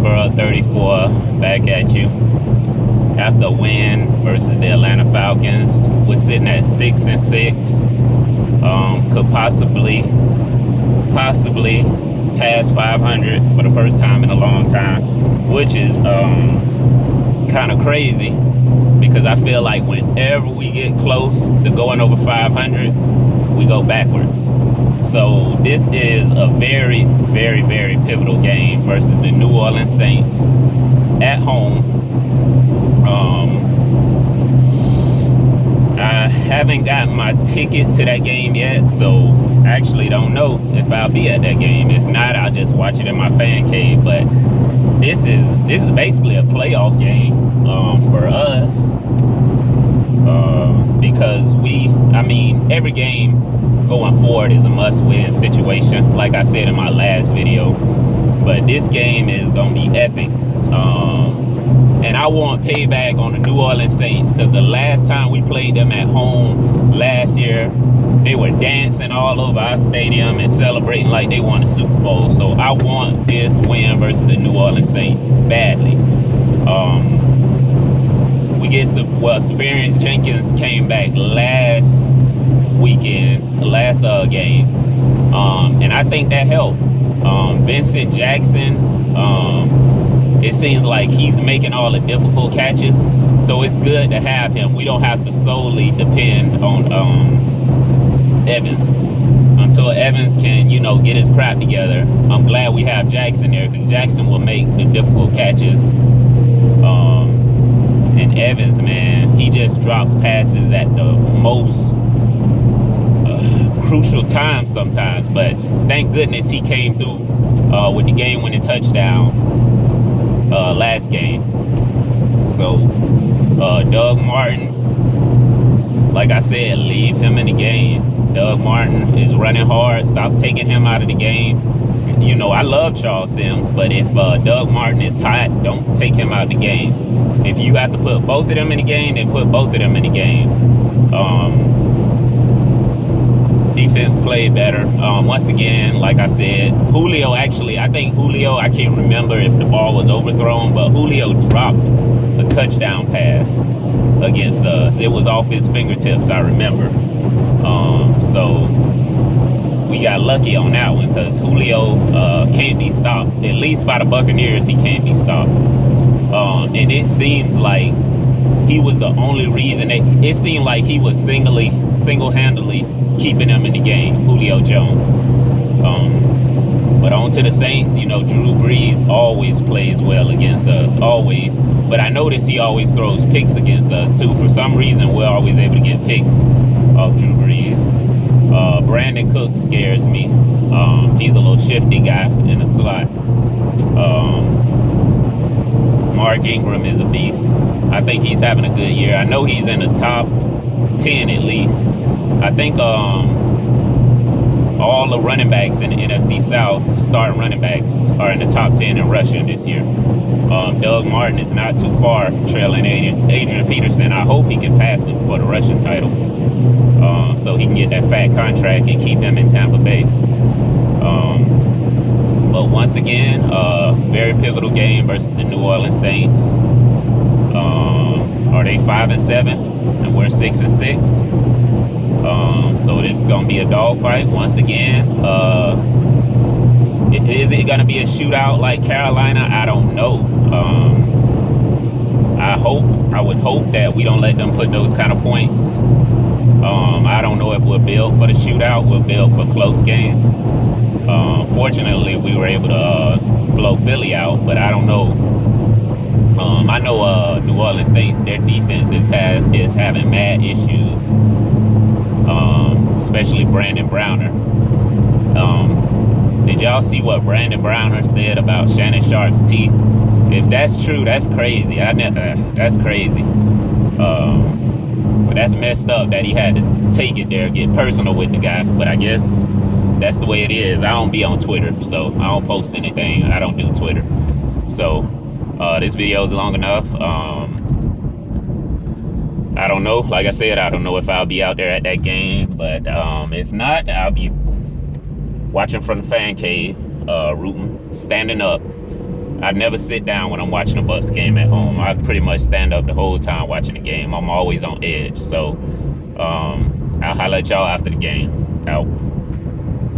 Foxborough 34 back at you after a win versus the Atlanta Falcons. We're sitting at 6-6. Could possibly pass 500 for the first time in a long time, which is kind of crazy because I feel like whenever we get close to going over 500, we go backwards. So this is a very, very, very pivotal game versus the New Orleans Saints at home. I haven't got my ticket to that game yet, so I actually don't know if I'll be at that game. If not, I'll just watch it in my fan cave. But this is basically a playoff game for us because every game going forward is a must-win situation, like I said in my last video. But this game is gonna be epic. And I want payback on the New Orleans Saints because the last time we played them at home last year, they were dancing all over our stadium and celebrating like they won the Super Bowl. So I want this win versus the New Orleans Saints badly. Safarian Jenkins came back last game, and I think that helped. Vincent Jackson, it seems like he's making all the difficult catches, so it's good to have him. We don't have to solely depend on Evans. Until Evans can, get his crap together, I'm glad we have Jackson there because Jackson will make the difficult catches. And Evans, man, he just drops passes at the most crucial times sometimes. But thank goodness he came through with the game-winning touchdown last game. So Doug Martin, like I said, leave him in the game. Doug Martin is running hard. Stop taking him out of the game. I love Charles Sims, but if Doug Martin is hot, don't take him out of the game. If you have to put both of them in the game, then put both of them in the game. Defense played better. Once again, like I said, Julio, I can't remember if the ball was overthrown, but Julio dropped a touchdown pass against us. It was off his fingertips, I remember. So we got lucky on that one because Julio can't be stopped. At least by the Buccaneers, he can't be stopped. And it seems like he was the only reason it seemed like he was single-handedly keeping them in the game, Julio Jones. But on to the Saints, Drew Brees always plays well against us, always. But I notice he always throws picks against us too. For some reason, we're always able to get picks off Drew Brees. Brandon Cook scares me. He's a little shifty guy in the slot. Mark Ingram is a beast. I think he's having a good year. I know he's in the top 10 at least. I think all the running backs in the NFC South, starting running backs, are in the top 10 in rushing this year. Doug Martin is not too far trailing Adrian Peterson. I hope he can pass him for the rushing title so he can get that fat contract and keep him in Tampa Bay. But once again, very pivotal game versus the New Orleans Saints. Are they 5-7 and we're 6-6? So this is gonna be a dogfight once again. Is it gonna be a shootout like Carolina? I don't know. I would hope that we don't let them put those kind of points. I don't know if we're built for the shootout. We're built for close games. Fortunately, we were able to blow Philly out, but I don't know. I know New Orleans Saints, their defense is having mad issues, especially Brandon Browner. Did y'all see what Brandon Browner said about Shannon Sharp's teeth? If that's true, that's crazy. That's crazy. But that's messed up that he had to take it there, get personal with the guy. But I guess that's the way it is. I don't be on Twitter, so I don't post anything. I don't do Twitter. So this video is long enough. I don't know. Like I said, I don't know if I'll be out there at that game. But if not, I'll be watching from the fan cave, rooting, standing up. I never sit down when I'm watching a Bucs game at home. I pretty much stand up the whole time watching the game. I'm always on edge. So I'll holler at y'all after the game. Out.